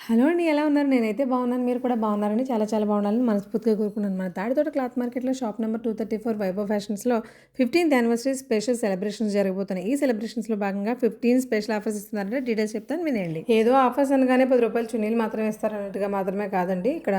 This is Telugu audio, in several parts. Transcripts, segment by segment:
హలో అండి. ఎలా ఉన్నారు? నేనైతే బాగున్నాను. మీరు కూడా బాగున్నారని చాలా బాగున్నారని మనస్ఫూర్తిగా కోరుకున్నాను. మన తాడితోట క్లాత్ మార్కెట్‌లో షాప్ నంబర్ 234 వైభవ్ ఫ్యాషన్స్‌లో 15థ్ యానివర్సరీ స్పెషల్ సెలబ్రేషన్స్ జరగబోతున్నాయి. ఈ సెలబ్రేషన్స్‌లో భాగంగా 15 స్పెషల్ ఆఫర్స్ ఇస్తున్నారంటే డీటెయిల్స్ చెప్తాను వినేయండి. ఏదో ఆఫర్స్ అనగానే ₹10 చున్నీలు మాత్రమే ఇస్తారన్నట్టుగా మాత్రమే కాదండి. ఇక్కడ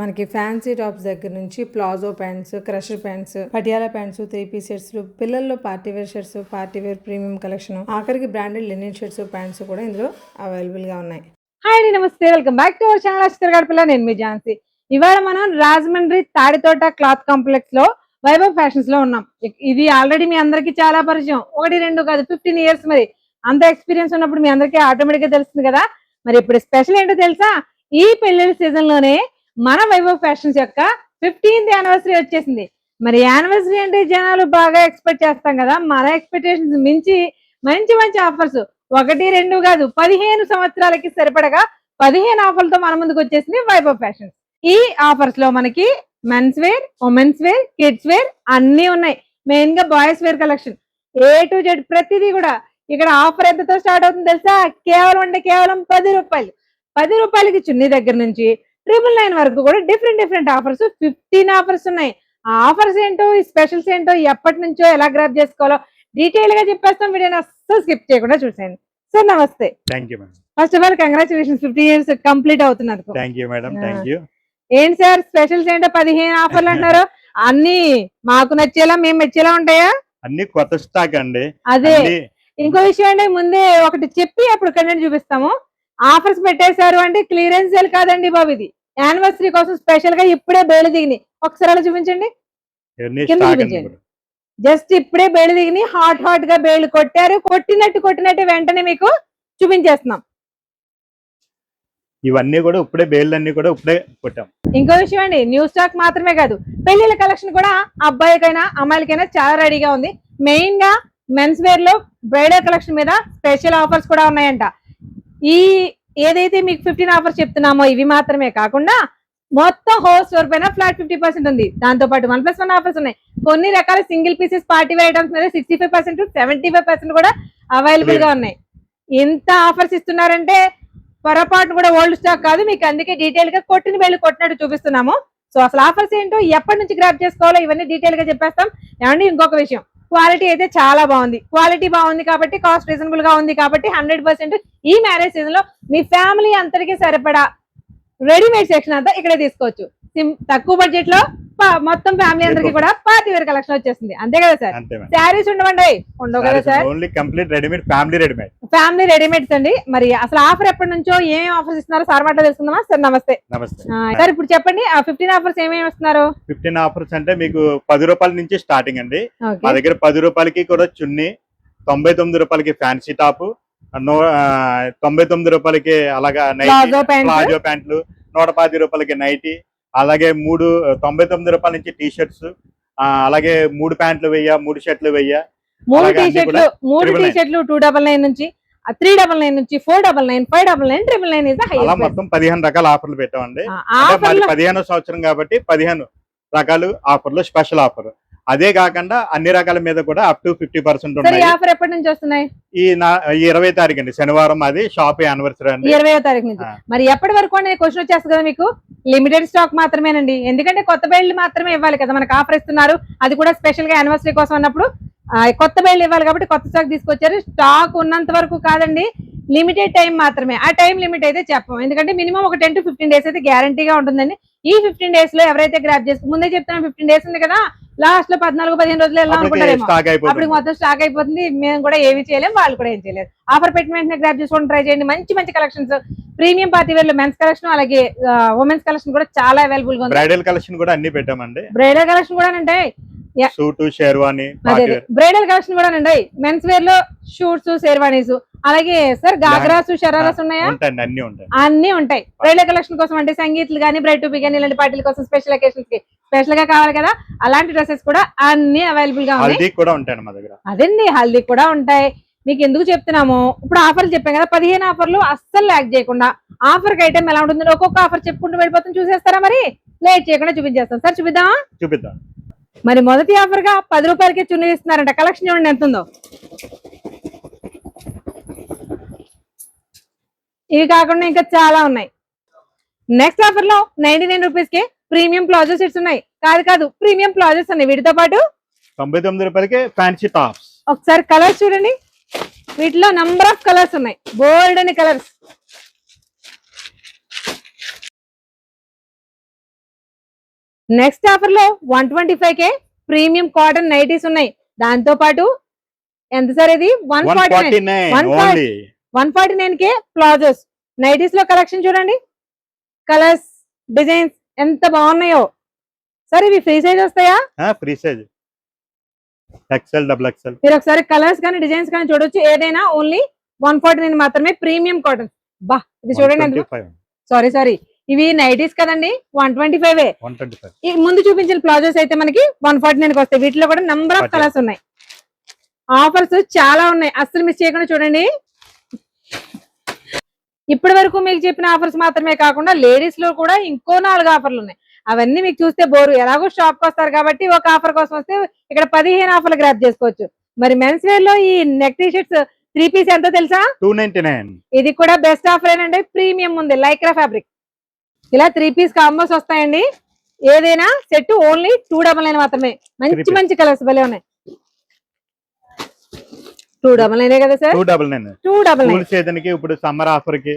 మనకి ఫ్యాన్సీ టాప్స్ దగ్గర నుంచి palazzo pants, crusher pants, Patiala pants, 3 piece షర్ట్స్‌లు, పిల్లల్లో party wear shirts, party wear premium collection, ఆఖరికి బ్రాండెడ్ లినెన్ షర్ట్స్, ప్యాంట్స్ కూడా ఇందులో అవైలబుల్‌గా ఉన్నాయి. హాయ్ అండి, నమస్తే. Welcome back to our channel Akshara Gadapala. నేను మీ ఝాన్సీ. ఇవాళ మనం రాజమండ్రి తాడితోట క్లాత్ కాంప్లెక్స్ లో వైభవ్ ఫ్యాషన్స్ లో ఉన్నాం. ఇది ఆల్రెడీ మీ అందరికి చాలా పరిచయం, ఒకటి రెండు కాదు 15 ఇయర్స్. మరి అంత ఎక్స్పీరియన్స్ ఉన్నప్పుడు మీ అందరికీ ఆటోమేటిక్ గా తెలుస్తుంది కదా. మరి ఇప్పుడు స్పెషల్ ఏంటో తెలుసా? ఈ పెళ్లిళ్ళ సీజన్ లోనే మన వైభవ్ ఫ్యాషన్స్ యొక్క 15th యానివర్సరీ వచ్చేసింది. మరి యానివర్సరీ అంటే జనాలు బాగా ఎక్స్పెక్ట్ చేస్తాం కదా. మన ఎక్స్పెక్టేషన్స్ మించి మంచి మంచి ఆఫర్స్, ఒకటి రెండు కాదు 15 సంవత్సరాలకి సరిపడగా 15 ఆఫర్లతో మన ముందుకు వచ్చేసింది వైభవ్ ఫ్యాషన్స్. ఈ ఆఫర్స్ లో మనకి men's wear, women's wear, kids wear అన్ని ఉన్నాయి. మెయిన్ గా boys wear collection A to Z ప్రతిదీ కూడా. ఇక్కడ ఆఫర్ ఎంతతో స్టార్ట్ అవుతుంది తెలుసా? కేవలం అంటే కేవలం ₹10. ₹10కి చున్నీ దగ్గర నుంచి 999 వరకు కూడా డిఫరెంట్ ఆఫర్స్, 15 ఆఫర్స్ ఉన్నాయి. ఆ ఆఫర్స్ ఏంటో, ఈ స్పెషల్స్ ఏంటో, ఎప్పటి నుంచో ఎలా గ్రాప్ చేసుకోవాలో డీటెయిల్ గా చెప్పేస్తాం. వీడియోని అస్సలు స్కిప్ చేయకుండా చూసేయండి. సార్ నమస్తే. Thank you madam. First of all congratulations, 15 years complete అవుతున్నందుకు. Thank you madam. Thank you. ఏంటి సార్ స్పెషల్స్ ఏంటో 15 ఆఫర్లు అంటున్నారు? అన్ని మాకు నచ్చేలా, మేము మెచ్చేలా ఉంటాయా? అన్ని కొత్త స్టాక్ అండి. అదే ఇంకో విషయం అండి, ముందే ఒకటి చెప్పి అప్పుడు కంటెంట్ చూపిస్తాము. ఆఫర్స్ పెట్టేశారు అంటే క్లియరెన్స్ సేల్ కాదండి బాబు, ఇది యానివర్సరీ కోసం స్పెషల్ గా ఇప్పుడే బేలు దిగిని. ఒకసారి అలా చూపించండి, కింద చూపించండి. జస్ట్ ఇప్పుడే బేలు దిగిని, హాట్ గా బేలు కొట్టారు. కొట్టినట్టు వెంటనే మీకు చూపించేస్తున్నాం. ఇవన్నీ కూడా ఇప్పుడే బేళ్ళన్నీ కూడా ఇప్పుడే కొట్టాం. ఇంకో విషయం అండి, న్యూ స్టాక్ మాత్రమే కాదు, పెళ్లిళ్ళ కలెక్షన్ కూడా అబ్బాయికైనా అమ్మాయిలకైనా చాలా రెడీగా ఉంది. మెయిన్ గా మెన్స్ వేర్ లో బ్రైడల్ కలెక్షన్ మీద స్పెషల్ ఆఫర్స్ కూడా ఉన్నాయంట. ఈ ఏదైతే మీకు 15 ఆఫర్స్ చెప్తున్నామో ఇవి మాత్రమే కాకుండా మొత్తం హోల్ స్టోర్ పైన ఫ్లాట్ 50% ఉంది. దాంతో పాటు 1+1 ఆఫర్స్ ఉన్నాయి. కొన్ని రకాల single pieces party wear items మీద 65%, 75% కూడా అవైలబుల్ గా ఉన్నాయి. ఇంత ఆఫర్స్ ఇస్తున్నారంటే పొరపాటు కూడా ఓల్డ్ స్టాక్ కాదు. మీకు అందుకే డీటెయిల్ గా కొట్టిన వేళ్ళు కొట్టినట్టు చూపిస్తున్నాము. సో అసలు ఆఫర్స్ ఏంటో, ఎప్పటి నుంచి గ్రాప్ చేసుకోవాలో ఇవన్నీ డీటెయిల్ గా చెప్పేస్తాం. ఏమండి, ఇంకొక విషయం, క్వాలిటీ అయితే చాలా బాగుంది. క్వాలిటీ బాగుంది కాబట్టి, కాస్ట్ రీజనబుల్ గా ఉంది కాబట్టి 100% ఈ మ్యారేజ్ సీజన్ లో మీ ఫ్యామిలీ అంతటికి సరిపడా రెడీమేడ్ సెక్షన్ అంతా ఇక్కడే తీసుకోవచ్చు. తక్కువ బడ్జెట్ లో మొత్తం ఫ్యామిలీ అందరికి కూడా పార్టీ వేర్ కలెక్షన్ వచ్చేస్తుంది. అంతే కదా సార్? శారీస్ ఉండవండి, ఉండవు కదా sir? Only complete readymade, family readymades అండి. మరి అసలు ఆఫర్ ఎప్పటి నుంచో ఏమేమి ఆఫర్స్ ఇస్తున్నారో సార్ మాట తెలుసుకుందామా? సార్ నమస్తే. నమస్తే సార్, ఇప్పుడు చెప్పండి, ఆ 15 ఆఫర్స్ ఏమేమి ఇస్తున్నారు? 15 ఆఫర్స్ అంటే మీకు ₹10 నుంచి స్టార్టింగ్ అండి. మా దగ్గర ₹10కి కూడా చున్నీ, ₹99కి ఫ్యాన్సీ టాప్, ₹99కి అలాగా ప్లాజో ప్యాంట్లు, ₹110కి నైటీ, అలాగే ₹99 నుంచి టీ షర్ట్స్, అలాగే 3 ప్యాంట్లు వెయ్య, 3 షర్ట్లు వెయ్య, 3 టీ షర్ట్లు 299 నుంచి, 399 నుంచి, 499, 599, 999 అలా మొత్తం 15 రకాల ఆఫర్లు పెట్టామండి. 15వ సంవత్సరం కాబట్టి 15 రకాలు ఆఫర్లు, స్పెషల్ ఆఫర్. అదే కాకుండా అన్ని రకాల మీద కూడా అప్ టు 50% ఉన్నాయి. ఆఫర్ ఎప్పటి నుంచి వస్తున్నాయి? ఈ 20వ తారీఖు అండి, శనివారం. అది షాప్ యానివర్సరీ అండి, 20వ తారీఖు నుంచి. మరి ఎప్పటి వరకు అనే క్వశ్చన్ వచ్చేస్తుంది కదా మీకు. లిమిటెడ్ స్టాక్ మాత్రమేనండి, ఎందుకంటే కొత్త బేళ్లు మాత్రమే ఇవ్వాలి కదా మనకు. ఆఫర్ ఇస్తున్నారు, అది కూడా స్పెషల్ గా యానివర్సరీ కోసం అన్నప్పుడు కొత్త బేళ్లు ఇవ్వాలి కాబట్టి కొత్త స్టాక్ తీసుకొచ్చారు. స్టాక్ ఉన్నంత వరకు కాదండి, లిమిటెడ్ టైం మాత్రమే. ఆ టైం లిమిట్ అయితే చెప్పం, ఎందుకంటే మినిమం ఒక 10 to 15 డేస్ అయితే గ్యారంటీగా ఉంటుందండి. ఈ 15 డేస్ లో ఎవరైతే గ్రాప్ చేసుకుని, ముందే చెప్తున్నా 15 డేస్ ఉంది కదా, లాస్ట్ లో 14-15 రోజులు వెళ్ళాం అనుకుంటారేమో, అప్పుడు మొత్తం స్టాక్ అయిపోతుంది. మేము కూడా ఏమి చేయలేము, వాళ్ళు కూడా ఏం చేయలేరు. ఆఫర్ పెట్టిన వెంటనే గ్రాప్ చేసుకోవడం ట్రై చేయండి. మంచి కలెక్షన్స్, ప్రీమియం పార్టీ వేర్ లో మెన్స్ కలెక్షన్, అలాగే ఉమెన్స్ కలెక్షన్ కూడా చాలా అవైలబుల్ గా ఉంది. బ్రైడల్ కలెక్షన్ కూడా అన్ని పెట్టామండి. బ్రైడల్ కలెక్షన్ కూడా అంటే సూట్, షేర్వాణి, బ్రైడల్ కలెక్షన్ కూడా అండి. మెన్స్ వేర్ లో షూట్స్, షేర్వానీస్, అలాగే సార్ గాగ్రాస్, షరారాస్ ఉన్నాయా? అన్ని ఉంటాయి. బ్రైడల్ కలెక్షన్ కోసం అంటే సంగీత్లు కానీ, బ్రైడ్ టు బి కానీ, ఇలాంటి పార్టీల కోసం, స్పెషల్ అకేషన్స్ కి స్పెషల్ గా కావాలి కదా, అలాంటి డ్రెస్సెస్ కూడా అన్ని అవైలబుల్ గా ఉన్నాయి. అదండి, హల్దీ కూడా ఉంటాయి. మీకు ఎందుకు చెప్తున్నాము, ఇప్పుడు ఆఫర్లు చెప్పాం కదా, 15 ఆఫర్లు అస్సలు ల్యాక్ చేయకుండా. ఆఫర్ కి ఐటమ్ ఎలా ఉంటుంది, ఒక్కొక్క ఆఫర్ చెప్పుకుంటూ వెళ్ళిపోతాం. చూసేస్తారా? మరి లేట్ చేయకుండా చూపించేస్తాం. సార్ చూపిద్దాం. మరి మొదటి ఆఫర్ గా ₹10కే చున్నీ ఇస్తున్నారంట. కలెక్షన్ చూడండి ఎంత ఉందో. ఇవి కాకుండా ఇంకా చాలా ఉన్నాయి. నెక్స్ట్ ఆఫర్ లో 99 రూపీస్ కి ప్రీమియం ప్లాజో సెట్స్ ఉన్నాయి. కాదు ప్రీమియం ప్లాజోస్ ఉన్నాయి. వీటితో పాటు 99 రూపాయలకి ఫ్యాన్సీ టాప్స్. ఒకసారి కలర్స్ చూడండి. వీటిలో నంబర్ ఆఫ్ కలర్స్ ఉన్నాయి, బోల్డ్ అని కలర్స్. నెక్స్ట్ ఆఫర్ లో 125 కే ప్రీమియం కాటన్ నైటీస్ ఉన్నాయి. దాంతో పాటు ఎంత సార్ ఇది 149 కే ప్లాజోస్. నైటీస్ లో కలెక్షన్ చూడండి, కలర్స్ డిజైన్స్ ఎంత బాగున్నాయో. సార్ ఇవి ఫ్రీ సైజ్ వస్తాయా? Free size XL double XL. మీరు ఒకసారి కలర్స్ కానీ డిజైన్స్ కానీ చూడొచ్చు. ఏదైనా ఓన్లీ 149 మాత్రమే ప్రీమియం కాటన్. బా ఇది చూడండి. సారీ ఇవి నైటీస్ కదండి, 125. ఈ ముందు చూపించిన ప్లాజోస్ అయితే మనకి 149 కి వస్తాయి. వీటిలో కూడా నంబర్ ఆఫ్ కలర్స్ ఉన్నాయి. ఆఫర్స్ చాలా ఉన్నాయి, అస్సలు మిస్ చేయకుండా చూడండి. ఇప్పటి వరకు మీకు చెప్పిన ఆఫర్స్ మాత్రమే కాకుండా లేడీస్ లో కూడా ఇంకో 4 ఆఫర్లు ఉన్నాయి. అవన్నీ మీకు చూస్తే బోరు. ఎలాగో షాప్ కి వస్తారు కాబట్టి ఒక ఆఫర్ కోసం వస్తే ఇక్కడ 15 ఆఫర్లు గ్రాప్ చేసుకోవచ్చు. మరి మెన్స్ వేర్ లో ఈ నెక్ టీ షర్ట్స్ 3 పీస్ ఎంతో తెలుసా? 299. ఇది కూడా బెస్ట్ ఆఫర్ ఏంటంటే ప్రీమియం ఉంది, లైక్రా ఫ్యాబ్రిక్. ఇలా 3 పీస్ కాంబోస్ వస్తాయండి. ఏదైనా సెట్ ఓన్లీ 299 మాత్రమే. మంచి కలర్స్ భలే ఉన్నాయి. 299 కదా సార్? 299 ఇప్పుడు సమ్మర్ ఆఫర్ కి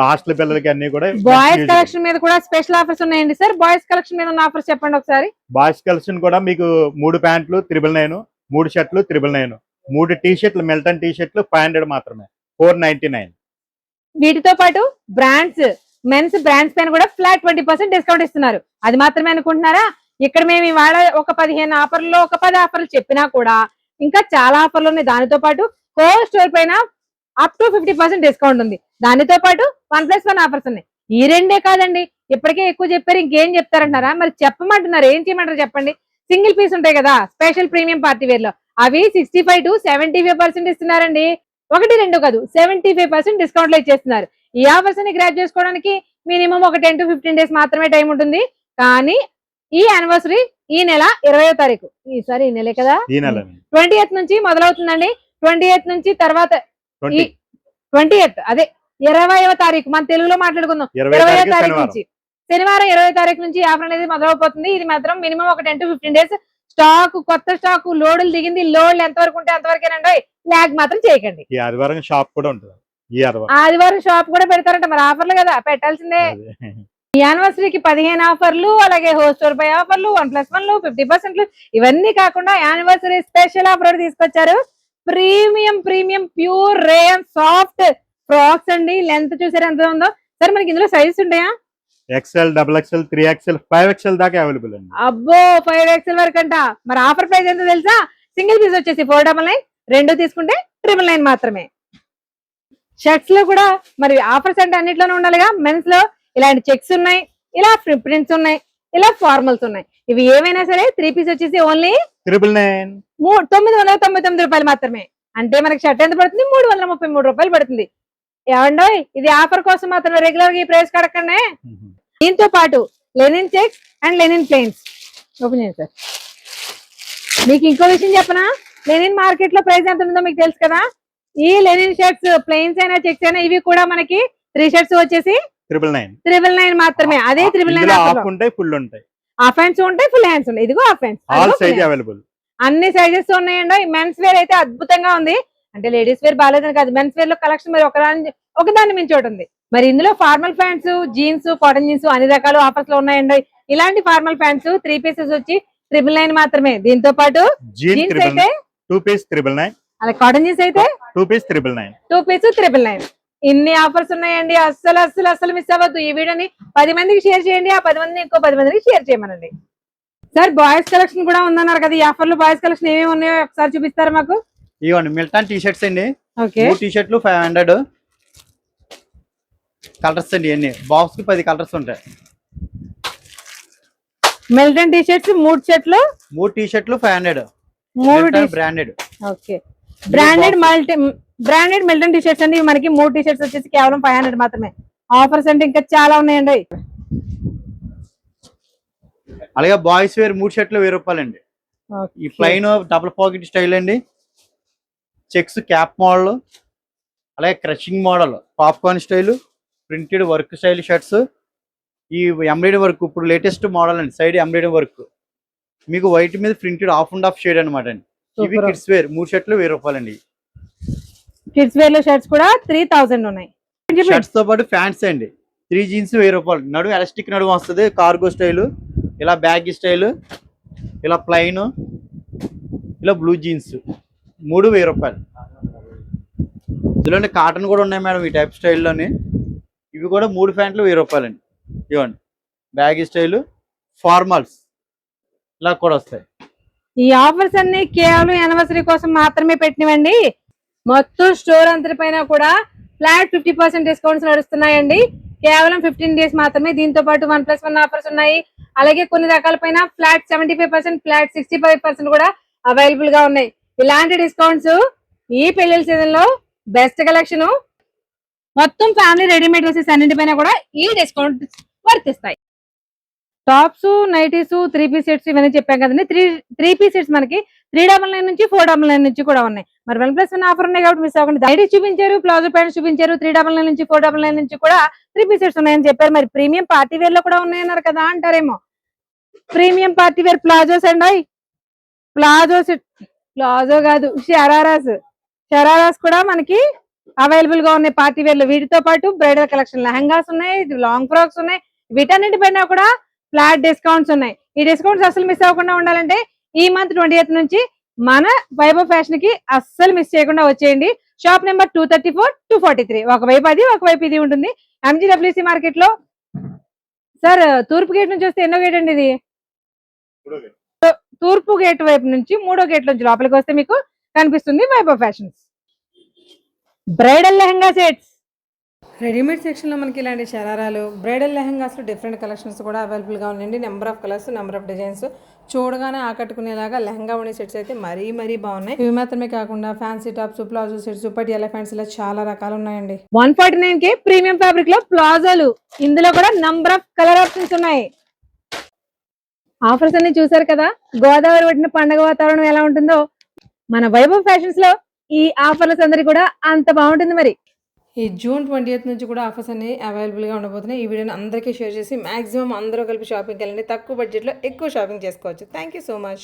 హాస్టల్ పిల్లలకి అన్ని కూడా. బాయ్స్ కలెక్షన్ మీద కూడా స్పెషల్ ఆఫర్స్ ఉన్నాయండి సార్. బాయ్స్ కలెక్షన్ మీద ఉన్న ఆఫర్స్ చెప్పండి ఒకసారి. బాయ్స్ కలెక్షన్ కూడా మీకు 3 ప్యాంట్లు 999, 3 షర్ట్లు 999, 3 టీ షర్ట్లు మిల్టన్ టీ షర్ట్లు 500 మాత్రమే, 499. వీటితో పాటు బ్రాండ్స్, మెన్స్ బ్రాండ్స్ పైన కూడా ఫ్లాట్ 20% డిస్కౌంట్ ఇస్తున్నారు. అది మాత్రమే అనుకుంటున్నారా? ఇక్కడ మేము ఇవాళ ఒక 15 ఆఫర్లు, ఒక 10 ఆఫర్లు చెప్పినా కూడా ఇంకా చాలా ఆఫర్లు ఉన్నాయి. దానితో పాటు హోల్ స్టోర్ పైన అప్ టు 50% డిస్కౌంట్ ఉంది. దానితో పాటు 1+1 ఆఫర్స్ ఉన్నాయి. ఈ రెండే కాదండి, ఇప్పటికే ఎక్కువ చెప్పారు, ఇంకేం చెప్తారంటారా? మరి చెప్పమంటున్నారు, ఏం చేయమంటారు చెప్పండి. సింగిల్ పీస్ ఉంటాయి కదా స్పెషల్ ప్రీమియం పార్టీ వేర్ లో, అవి 65 to 75% ఇస్తున్నారండి. 1, 2 కాదు, 75% డిస్కౌంట్ లో ఇచ్చేస్తున్నారు. ఈ ఆఫర్స్ ని గ్రాప్ చేసుకోవడానికి మినిమం ఒక 10 to 15 డేస్ మాత్రమే టైం ఉంటుంది. కానీ ఈ యానివర్సరీ ఈ నెల 20వ తారీఖు, ఈసారి ఈ నెలే కదా, 20th నుంచి మొదలవుతుందండి. 20th నుంచి తర్వాత 20th అదే 20వ తారీఖు, మన తెలుగులో మాట్లాడుకుందాం. 20వ తారీఖు నుంచి శనివారం 20వ తారీఖు నుంచి ఆఫర్ అనేది మొదలవుతుంది. ఇది మాత్రం మినిమం ఒక 10 to 15 డేస్. స్టాక్, కొత్త స్టాక్, లోడ్లు దిగింది. లోడ్లు ఎంతవరకు ఉంటే అంతవరకేనండి. ల్యాగ్ మాత్రం చేయకండి. ఆదివారం షాప్ కూడా ఉంటుంది. ఆదివారం షాప్ కూడా పెడతారంట. మరి ఆఫర్లు కదా, పెట్టాల్సిందే. ఈ యానివర్సరీకి 15 ఆఫర్లు, అలాగే హోస్టోర్ పై ఆఫర్లు, 1+1, 50%, ఇవన్నీ కాకుండా యానివర్సరీ స్పెషల్ ఆఫర్ తీసుకొచ్చారు. Premium pure rayon soft frocks అండి. లెంత్ చూసారు ఎంత ఉందో సార్. మనకి ఇందులో సైజెస్ ఉంటాయా? XL, double XL, 3XL, 5XL దాకా అవైలబుల్ అండి. అబ్బో 5XL వరకు అంట. మరి ఆఫర్ ప్రైస్ ఎంత తెలుసా? సింగిల్ పీస్ వచ్చేసి 499, 2 తీసుకుంటే 999 మాత్రమే. షర్ట్స్ లో కూడా మరి ఆఫర్స్ అంటే అన్నిట్లోనే ఉండాలిగా. మెన్స్ లో ఇలాంటి చెక్స్ ఉన్నాయి, ఇలా ప్రింట్స్ ఉన్నాయి, ఇలా ఫార్మల్స్ ఉన్నాయి. ఇవి ఏమైనా సరే 3 పీస్ వచ్చేసి ఓన్లీ 999 రూపాయలు మాత్రమే. అంటే మనకి షర్ట్ ఎంత పడుతుంది? 333 రూపాయలు పడుతుంది. ఏమండో ఇది ఆఫర్ కోసం మాత్రమే, రెగ్యులర్ గా ఈ ప్రైస్ కడకండి. దీంతో పాటు linen checks and linen plains. Open చేయండి సార్. మీకు ఇంకో విషయం చెప్పనా? లెనిన్ మార్కెట్ లో ప్రైస్ ఎంత ఉందో మీకు తెలుసు కదా. ఈ లెనిన్ షర్ట్స్ ప్లెయిన్స్ అయినా చెక్స్ అయినా ఇవి కూడా మనకి 3 షర్ట్స్ వచ్చేసి 999 మాత్రమే. అదే 999 ఫుల్ ఉంటాయి, హాఫ్ హ్యాండ్స్ ఉంటాయి, ఫుల్ హ్యాండ్స్ ఉంటాయి. ఇదిగో హాఫ్ హ్యాండ్స్, అన్ని సైజెస్ ఉన్నాయండి. మెన్స్ వేర్ అయితే అద్భుతంగా ఉంది. అంటే లేడీస్ వేర్ బాగాలేదని కాదు, మెన్స్ వేర్ లో కలెక్షన్ మరి ఒకదాన్ని మించి ఒకటి ఉంది. మరి ఇందులో formal pants, jeans, cotton jeans అన్ని రకాల ఆఫర్స్ లో ఉన్నాయండి. ఇలాంటి ఫార్మల్ ప్యాంట్స్ 3 పీసెస్ వచ్చి 999 మాత్రమే. దీంతో పాటు జీన్స్ అయితే 2 పీస్ 999, అలా కాటన్ జీన్స్ అయితే 2 పీస్ 999, 2 పీస్ 999. ఇన్ని ఆఫర్స్ ఉన్నాయండి. అస్సలు మిస్ అవ్వద్దు. ఈ వీడియోని 10 మందికి షేర్ చేయండి. ఆ 10 మందిని ఇంకో 10 మందికి షేర్ చేయమనండి. సార్ బాయ్స్ కలెక్షన్ కూడా ఉందన్నారు కదా, ఈ ఆఫర్ లో బాయ్స్ కలెక్షన్ ఏమేమి ఉన్నాయో ఒకసారి చూపిస్తారా మాకు? ఇవ్వండి మిల్టన్ టీ షర్ట్స్ అండి. ఓకే, 3 టీ షర్ట్లు 500 కలర్స్ అండి. అన్ని బాక్స్ కి 10 కలర్స్ ఉంటాయి. మిల్టన్ టీ షర్ట్స్ 3 షర్ట్లు 3 టీ షర్ట్లు 500, 3 branded. Okay, branded Milton T shirts అండి. మనకి 3 టీ షర్ట్స్ వచ్చేసి కేవలం 500 మాత్రమే. ఆఫర్స్ అంటే ఇంకా చాలా ఉన్నాయండి. అలాగే బాయ్స్ వేర్ 3 షర్ట్లు 1000 రూపాయలండి. ఈ ప్లైన్ డబుల్ పాకెట్ స్టైల్ అండి, చెక్స్ క్యాప్ మోడల్, అలాగే crushing model, popcorn style, printed work style shirts ఈ ఎంబ్రాయిడరీ వర్క్ ఇప్పుడు లేటెస్ట్ మోడల్ అండి, సైడ్ ఎంబ్రాయిడరీ వర్క్ మీకు వైట్ మీద printed of and of shade అనమాట అండి. ఇవి Super. కిడ్స్ వేర్ 3 షర్ట్లు 1000 రూపాయలండి. కిడ్స్ వేర్ లో షర్ట్స్ కూడా 3000 ఉన్నాయి. షర్ట్స్ తో పాటు ఫ్యాంట్స్ అండి 3 జీన్స్ 1000 రూపాయలు. నడుము ఎలాస్టిక్ నడుము వస్తుంది, కార్గో స్టైల్, ఇలా బ్యాగ్ స్టైల్, ఇలా ప్లైన్, ఇలా బ్లూ జీన్స్ 3 1000 రూపాయలు. ఇందులోనే కాటన్ కూడా ఉన్నాయి మేడం ఈ టైప్ స్టైల్లోని. ఇవి కూడా 3 ప్యాంట్లు 1000 రూపాయలండి. ఇవ్వండి బ్యాగ్ స్టైల్, ఫార్మల్స్ ఇలా కూడా వస్తాయి. ఈ ఆఫర్స్ అన్ని కేవలం యానివర్సరీ కోసం మాత్రమే పెట్టినవండి. మొత్తం స్టోర్ అంతటిపైన కూడా ఫ్లాట్ 50% డిస్కౌంట్స్ నడుస్తున్నాయండి. కేవలం 15 డేస్ మాత్రమే. దీంతో పాటు 1+1 ఆఫర్స్ ఉన్నాయి. అలాగే కొన్ని రకాల పైన ఫ్లాట్ 75%, ఫ్లాట్ 65% కూడా అవైలబుల్ గా ఉన్నాయి. ఇలాంటి డిస్కౌంట్స్ ఈ పెళ్లిళ్ళ సీజన్ లో బెస్ట్ కలెక్షన్. మొత్తం ఫ్యామిలీ రెడీమేడ్ డ్రెస్సెస్ అన్నింటిపైన కూడా ఈ డిస్కౌంట్ వర్తిస్తాయి. టాప్స్, నైటీస్, 3 పీస్ సెట్స్ ఇవన్నీ చెప్పాం కదండి. 3 పీస్ సెట్స్ మనకి 399 నుంచి 499 నుంచి కూడా ఉన్నాయి. మరి 1+1 ఆఫర్ ఉన్నాయి కాబట్టి మిస్ అవ్వకండి. నైటీస్ చూపించారు, ప్లాజో ప్యాంట్స్ చూపించారు, 399 నుంచి 499 నుంచి కూడా 3 పీస్ సెట్స్ ఉన్నాయని చెప్పారు. మరి ప్రీమియం పార్టీ వేర్ లో కూడా ఉన్నాయన్నారు కదా అంటారేమో. ప్రీమియం పార్టీ వేర్ ప్లాజోస్ అండి, ప్లాజో కాదు షరారాస్ కూడా మనకి అవైలబుల్ గా ఉన్నాయి పార్టీ వేర్ లో. వీటితో పాటు బ్రైడల్ కలెక్షన్ లెహంగాస్ ఉన్నాయి, లాంగ్ ఫ్రాక్స్ ఉన్నాయి. వీటన్నిటిపైన కూడా ఫ్లాట్ డిస్కౌంట్స్ ఉన్నాయి. ఈ డిస్కౌంట్స్ అసలు మిస్ అవ్వకుండా ఉండాలంటే ఈ మంత్ 28 నుంచి మన వైభవ్ ఫ్యాషన్ కి అస్సలు మిస్ చేయకుండా వచ్చేయండి. Shop number 234, 243. ఒకవైపు అది, ఒకవైపు ఇది ఉంటుంది. MGWC మార్కెట్ లో. సార్ తూర్పు గేట్ నుంచి వస్తే ఎన్నో గేట్ అండి ఇది? తూర్పు గేట్ వైపు నుంచి 3వ గేట్ నుంచి లోపలికి వస్తే మీకు కనిపిస్తుంది Vaibhav fashions. Bridal lehenga sets. Readymade సెక్షన్లో మనకి ఇలాంటి శరారాలు, బ్రైడల్ లెహంగాస్లో డిఫరెంట్ కలెక్షన్స్ కూడా అవైలబుల్గా ఉన్నాయండి. Number of colours, number of designs, చూడగానే ఆకట్టుకునేలాగా లెహంగా ఉండే సెట్స్ అయితే మరీ బాగున్నాయి. ఇవి మాత్రమే కాకుండా fancy tops, palazzo sets, Patiala fans ఇలా చాలా రకాలు ఉన్నాయండి. 149 ప్రీమియం ఫ్యాబ్రిక్ లో ప్లాజోలు. ఇందులో కూడా నంబర్ ఆఫ్ కలర్ ఆప్షన్స్ ఉన్నాయి. ఆఫర్స్ అన్ని చూసారు కదా. గోదావరి పట్టిన పండుగ వాతావరణం ఎలా ఉంటుందో మన వైభవ్ ఫ్యాషన్స్ లో ఈ ఆఫర్స్ అందరికి కూడా అంత బాగుంటుంది. మరి ఈ జూన్ 28 నుంచి కూడా ఆఫర్స్ అన్ని అవైలబుల్గా ఉండబోతున్నాయి. ఈ వీడియోని అందరికీ షేర్ చేసి మాక్సిమం అందరూ కలిపి షాపింగ్కి వెళ్ళండి. తక్కువ బడ్జెట్లో ఎక్కువ షాపింగ్ చేసుకోవచ్చు. Thank you so much.